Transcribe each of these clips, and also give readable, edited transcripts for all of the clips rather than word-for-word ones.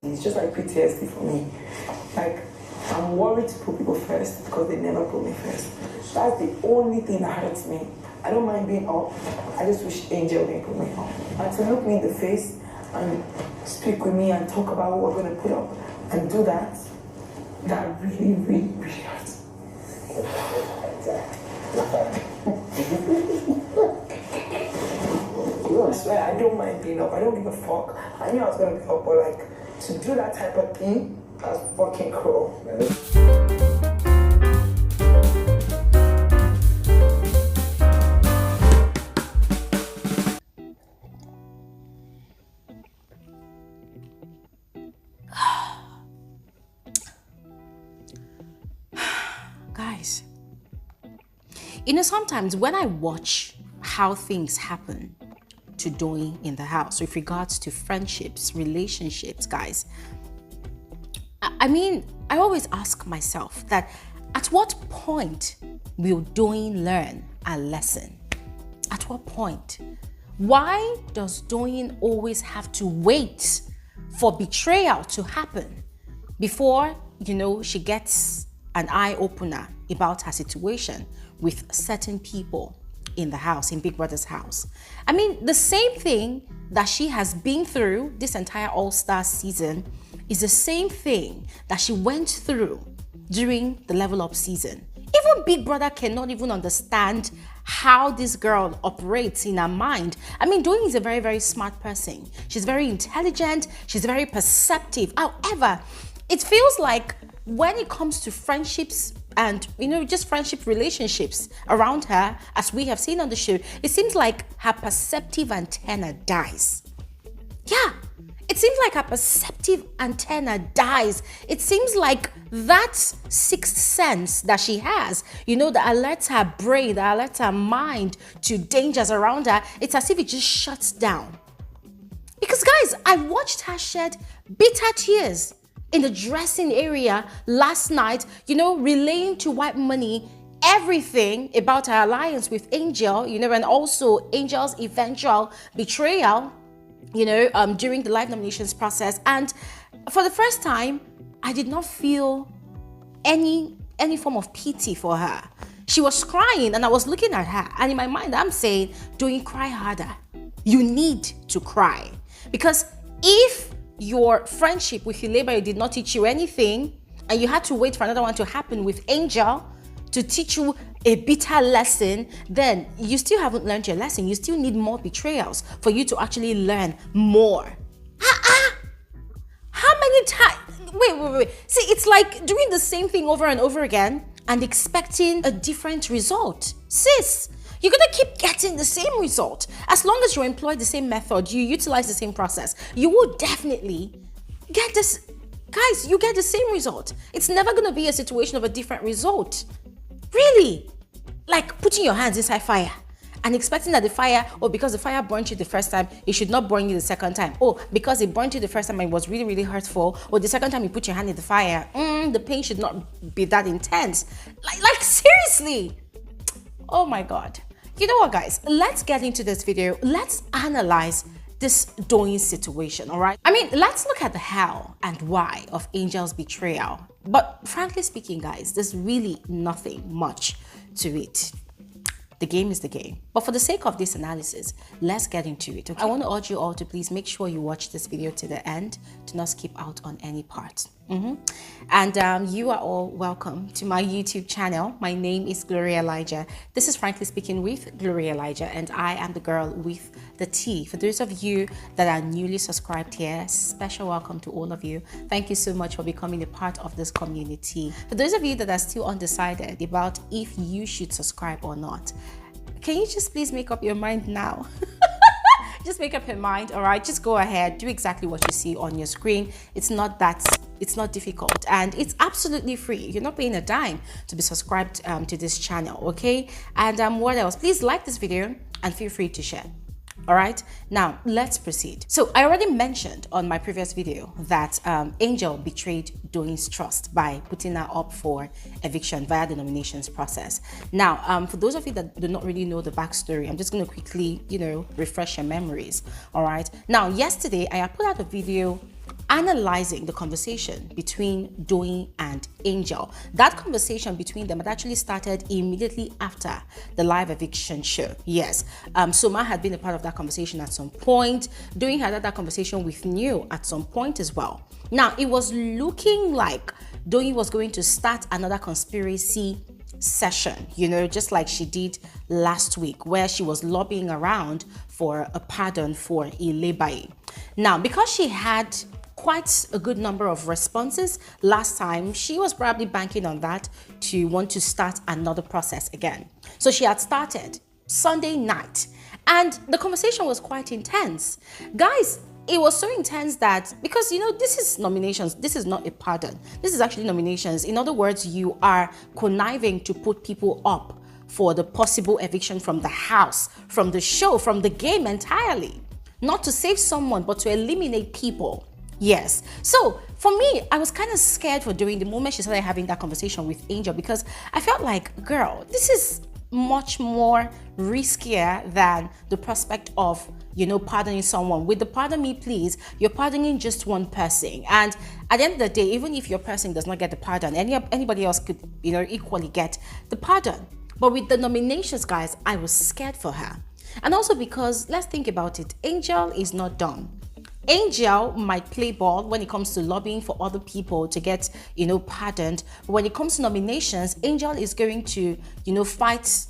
It's just like PTSD for me. Like, I'm worried to put people first because they never put me first. That's the only thing that hurts me. I don't mind being up. I just wish Angel didn't put me up. And to look me in the face and speak with me and talk about what we're going to put up and do that, that really, really, really hurts. I swear, I don't mind being up. I don't give a fuck. I knew I was going to be up, but like, to do that type of thing, that's fucking cruel. Guys, you know, sometimes when I watch how things happen to Doyin in the house with regards to friendships, relationships, guys, I mean, I always ask myself that at what point will Doyin learn a lesson? At what point? Why does Doyin always have to wait for betrayal to happen before, you know, she gets an eye-opener about her situation with certain people in the house, in Big Brother's house? I mean, the same thing that she has been through this entire All-Star season is the same thing that she went through during the Level Up season. Even Big Brother cannot even understand how this girl operates in her mind. I mean, Doyin is a very, very smart person. She's very intelligent. She's very perceptive. However, it feels like when it comes to friendships and, you know, just friendship relationships around her, as we have seen on the show, it seems like her perceptive antenna dies. Yeah, it seems like her perceptive antenna dies. It seems like that sixth sense that she has, you know, that alerts her brain, that alerts her mind to dangers around her, it's as if it just shuts down. Because guys, I watched her shed bitter tears in the dressing area last night, you know, relaying to Whitemoney everything about her alliance with Angel, you know, and also Angel's eventual betrayal, you know, during the live nominations process. And for the first time, I did not feel any form of pity for her. She was crying and I was looking at her, and in my mind, I'm saying, Doyin, cry harder. You need to cry. Because if your friendship with ilebaye did not teach you anything, and you had to wait for another one to happen with Angel to teach you a bitter lesson, then you still haven't learned your lesson. You still need more betrayals for you to actually learn more. How many times? Wait. See, it's like doing the same thing over and over again and expecting a different result. Sis, you're gonna keep getting the same result. As long as you employ the same method, you utilize the same process, you will definitely get this. Guys, you get the same result. It's never gonna be a situation of a different result. Really? Like putting your hands inside fire and expecting that the fire, oh, because the fire burned you the first time, it should not burn you the second time. Oh, because it burned you the first time and it was really, really hurtful, or the second time you put your hand in the fire, the pain should not be that intense. Like seriously. Oh my God. You know what, guys? Let's get into this video. Let's analyze this Doyin situation, all right? I mean, let's look at the how and why of Angel's betrayal. But frankly speaking, guys, there's really nothing much to it. The game is the game. But for the sake of this analysis, let's get into it. Okay? I want to urge you all to please make sure you watch this video to the end. Do not skip out on any part. And you are all welcome to my YouTube channel. My name is Bbnaija. This is Frankly Speaking with Bbnaija, and I am the girl with the T. For those of you that are newly subscribed here, special welcome to all of you. Thank you so much for becoming a part of this community. For those of you that are still undecided about if you should subscribe or not, can you just please make up your mind now? Just make up your mind, all right? Just go ahead, do exactly what you see on your screen. It's not difficult, and it's absolutely free. You're not paying a dime to be subscribed to this channel, okay? And what else? Please like this video and feel free to share. All right, now let's proceed. So I already mentioned on my previous video that Angel betrayed Doyin's trust by putting her up for eviction via the nominations process. Now, for those of you that do not really know the backstory, I'm just going to quickly, you know, refresh your memories. All right. Now, yesterday I put out a video analyzing the conversation between Doyin and Angel. That conversation between them had actually started immediately after the live eviction show. Yes, Soma had been a part of that conversation at some point. Doyin had that conversation with New at some point as well. Now, it was looking like Doyin was going to start another conspiracy session, just like she did last week, where she was lobbying around for a pardon for ilebaye. Now, because she had quite a good number of responses last time, she was probably banking on that to want to start another process again. So she had started Sunday night, and the conversation was quite intense. Guys, it was so intense that, because this is nominations, this is not a pardon, this is actually nominations. In other words, you are conniving to put people up for the possible eviction from the house, from the show, from the game entirely. Not to save someone, but to eliminate people. Yes. So for me, I was kind of scared for Doyin the moment she started having that conversation with Angel, because I felt like, girl, this is much more riskier than the prospect of pardoning someone. With the pardon me please, you're pardoning just one person, and at the end of the day, even if your person does not get the pardon, anybody else could equally get the pardon. But with the nominations, guys, I was scared for her. And also because, let's think about it, Angel is not dumb. Angel might play ball when it comes to lobbying for other people to get, pardoned. But when it comes to nominations, Angel is going to, fight,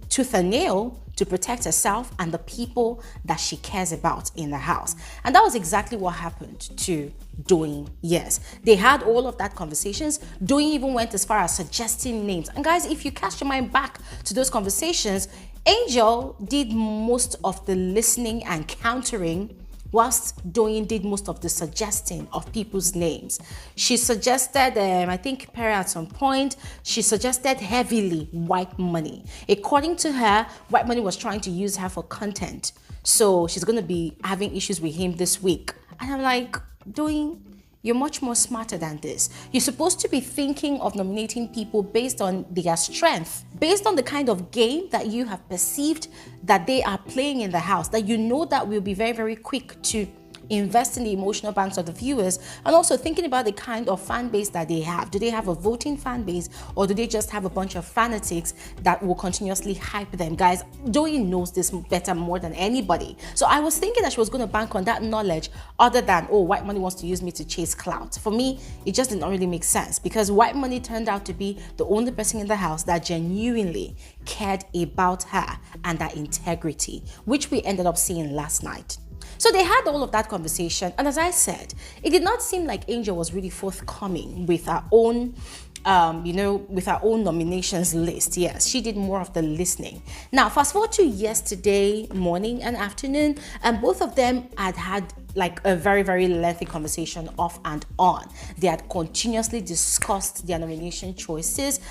tooth and nail to protect herself and the people that she cares about in the house. And that was exactly what happened to Doyin. Yes, they had all of that conversations. Doyin even went as far as suggesting names. And guys, if you cast your mind back to those conversations, Angel did most of the listening and countering, whilst Doyin did most of the suggesting of people's names. She suggested, I think PERE at some point, she suggested heavily Whitemoney. According to her, Whitemoney was trying to use her for content. So she's going to be having issues with him this week. And I'm like, Doyin, you're much more smarter than this. You're supposed to be thinking of nominating people based on their strength, based on the kind of game that you have perceived that they are playing in the house, that that will be very, very quick to invest in the emotional banks of the viewers, and also thinking about the kind of fan base that they have. Do they have a voting fan base, or do they just have a bunch of fanatics that will continuously hype them? Guys, Doyin knows this better more than anybody. So I was thinking that she was going to bank on that knowledge, other than, oh, Whitemoney wants to use me to chase clout. For me, it just did not really make sense, because Whitemoney turned out to be the only person in the house that genuinely cared about her and her integrity, which we ended up seeing last night. So they had all of that conversation, and as I said, it did not seem like Angel was really forthcoming with her own with her own nominations list. Yes, she did more of the listening. Now, fast forward to yesterday morning and afternoon, and both of them had like a very, very lengthy conversation off and on. They had continuously discussed their nomination choices,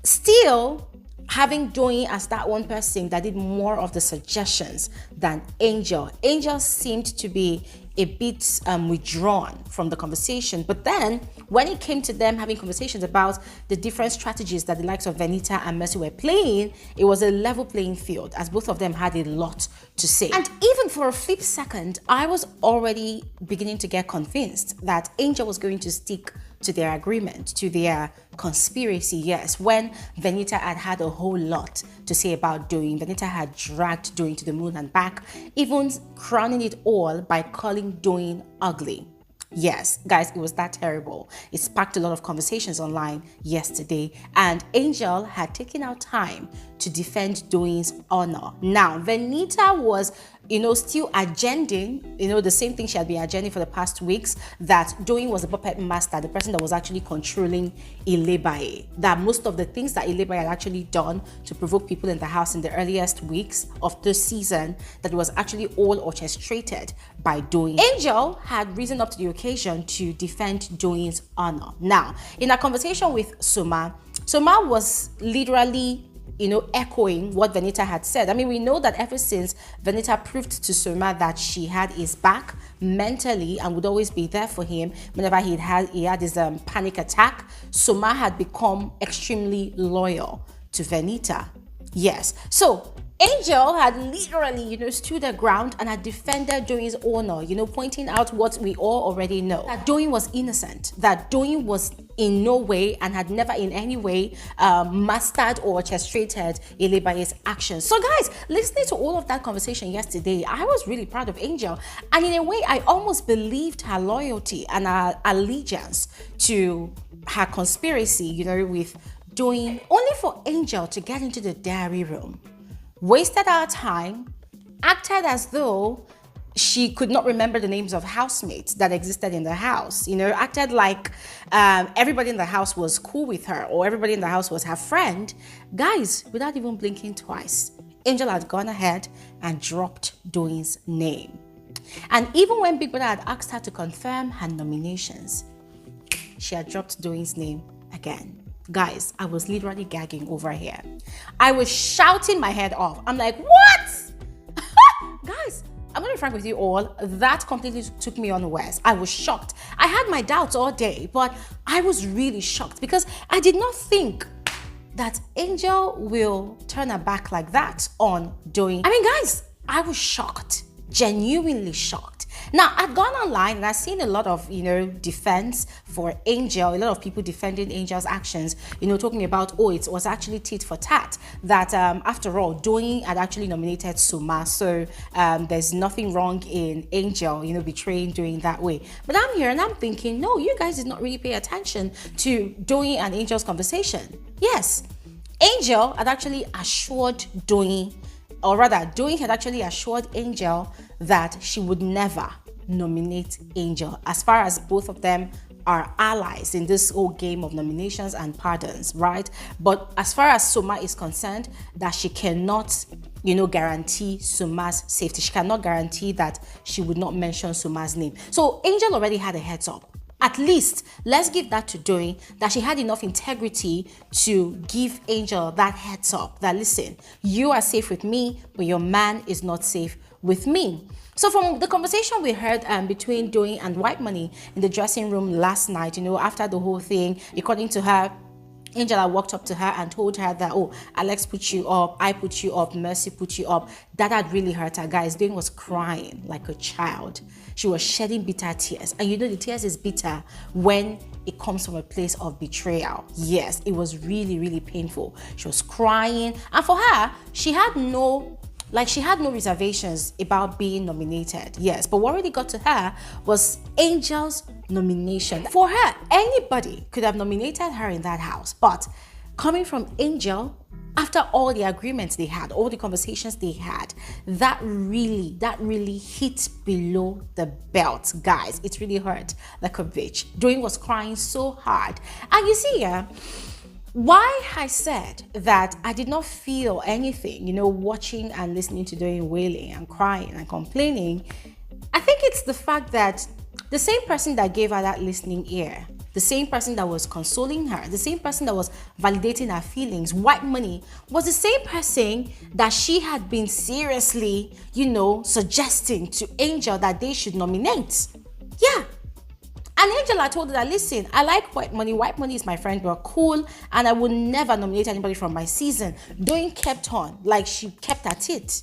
still having Doyin as that one person that did more of the suggestions than Angel. Angel seemed to be a bit withdrawn from the conversation, but then when it came to them having conversations about the different strategies that the likes of Venita and Mercy were playing, it was a level playing field, as both of them had a lot to say. And even for a flip second, I was already beginning to get convinced that Angel was going to stick to their agreement, to their conspiracy. Yes, when Venita had a whole lot to say about Doyin. Venita had dragged Doyin to the moon and back, even crowning it all by calling Doyin ugly. Yes, guys, it was that terrible. It sparked a lot of conversations online yesterday, and Angel had taken out time to defend Doyin's honor. Now, Venita was, still agending, the same thing she had been agending for the past weeks, that Doyin was the puppet master, the person that was actually controlling ilebaye. That most of the things that ilebaye had actually done to provoke people in the house in the earliest weeks of the season, that was actually all orchestrated by Doyin. Angel had risen up to the occasion to defend Doyin's honor. Now, in a conversation with Soma was literally echoing what Venita had said. I mean, we know that ever since Venita proved to Soma that she had his back mentally and would always be there for him whenever he had his panic attack, Soma had become extremely loyal to Venita. Yes. So Angel had literally, stood her ground and had defended Doyin's honor, pointing out what we all already know. That Doyin was innocent, that Doyin was in no way and had never in any way mastered or orchestrated ilebaye's actions. So guys, listening to all of that conversation yesterday, I was really proud of Angel. And in a way, I almost believed her loyalty and her allegiance to her conspiracy, with Doyin, only for Angel to get into the diary room, wasted our time, acted as though she could not remember the names of housemates that existed in the house, acted like everybody in the house was cool with her or everybody in the house was her friend. Guys, without even blinking twice, Angel had gone ahead and dropped Doyin's name. And even when Big Brother had asked her to confirm her nominations, she had dropped Doyin's name again. Guys, I was literally gagging over here. I was shouting my head off. I'm like, what? Guys, I'm gonna be frank with you all. That completely took me unawares. I was shocked. I had my doubts all day, but I was really shocked because I did not think that Angel will turn her back like that on Doyin. I mean, guys, I was shocked, genuinely shocked. Now, I've gone online and I've seen a lot of, defense for Angel, a lot of people defending Angel's actions, talking about, it was actually tit for tat, that after all, Doyin had actually nominated Suma, so there's nothing wrong in Angel, betraying Doyin that way. But I'm here and I'm thinking, no, you guys did not really pay attention to Doyin and Angel's conversation. Yes, Angel had actually assured Doyin, or rather, Doyin had actually assured Angel that she would never nominate Angel, as far as both of them are allies in this whole game of nominations and pardons, right? But as far as Suma is concerned, that she cannot, guarantee Suma's safety. She cannot guarantee that she would not mention Suma's name. So Angel already had a heads up. At least, let's give that to Doyin, that she had enough integrity to give Angel that heads up, that listen, you are safe with me, but your man is not safe with me. So from the conversation we heard between Doyin and Whitemoney in the dressing room last night, after the whole thing, according to her, Angela walked up to her and told her that, Alex put you up, I put you up, Mercy put you up. That had really hurt her, guys. Doyin was crying like a child. She was shedding bitter tears. And the tears is bitter when it comes from a place of betrayal. Yes, it was really, really painful. She was crying. And for her, she had no reservations about being nominated. Yes, but what really got to her was Angel's nomination. For her, anybody could have nominated her in that house, but coming from Angel, after all the agreements they had, all the conversations they had, that really hit below the belt, guys. It really hurt like a bitch. Doyin was crying so hard. And you see, why I said that I did not feel anything, watching and listening to Doyin wailing and crying and complaining, I think it's the fact that the same person that gave her that listening ear, the same person that was consoling her, the same person that was validating her feelings, Whitemoney, was the same person that she had been seriously, suggesting to Angel that they should nominate. Yeah. And Angela told her that, listen, I like Whitemoney. Whitemoney is my friend. We're cool. And I would never nominate anybody from my season. Doyin kept on, like she kept at it.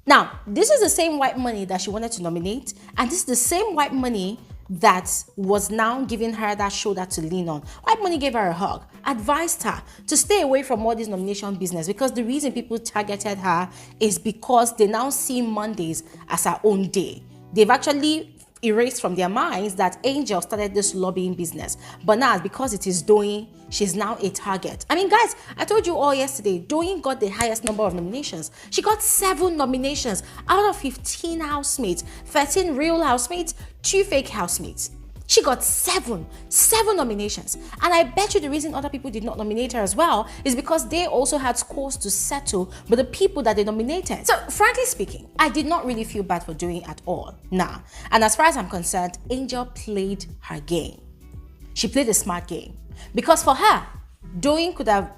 Now, this is the same Whitemoney that she wanted to nominate. And this is the same Whitemoney that was now giving her that shoulder to lean on. Whitemoney gave her a hug, advised her to stay away from all this nomination business, because the reason people targeted her is because they now see Mondays as her own day. They've actually erased from their minds that Angel started this lobbying business, but now because it is Doyin, she's now a target. I mean, guys, I told you all yesterday, Doyin got the highest number of nominations. She got 7 nominations out of 15 housemates, 13 real housemates, 2 fake housemates. She got 7 nominations. And I bet you the reason other people did not nominate her as well is because they also had scores to settle with the people that they nominated. So frankly speaking, I did not really feel bad for Doyin at all. Nah. And as far as I'm concerned, Angel played her game. She played a smart game. Because for her, Doyin could have,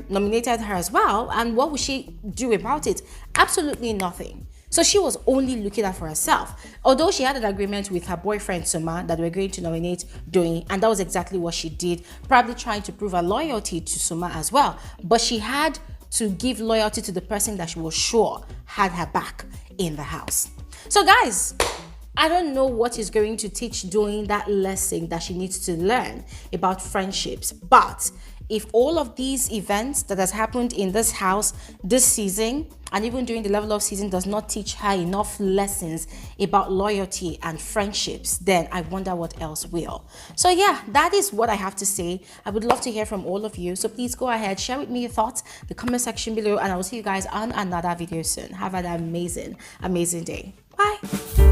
nominated her as well. And what would she do about it? Absolutely nothing. So she was only looking out for herself. Although she had an agreement with her boyfriend Suma that they were going to nominate Doyin, and that was exactly what she did, probably trying to prove her loyalty to Suma as well. But she had to give loyalty to the person that she was sure had her back in the house. So guys, I don't know what is going to teach Doyin that lesson that she needs to learn about friendships, but if all of these events that has happened in this house this season and even during the level of season does not teach her enough lessons about loyalty and friendships, then I wonder what else will. So yeah, that is what I have to say. I would love to hear from all of you, so please go ahead, share with me your thoughts in the comment section below, and I will see you guys on another video soon. Have an amazing day. Bye.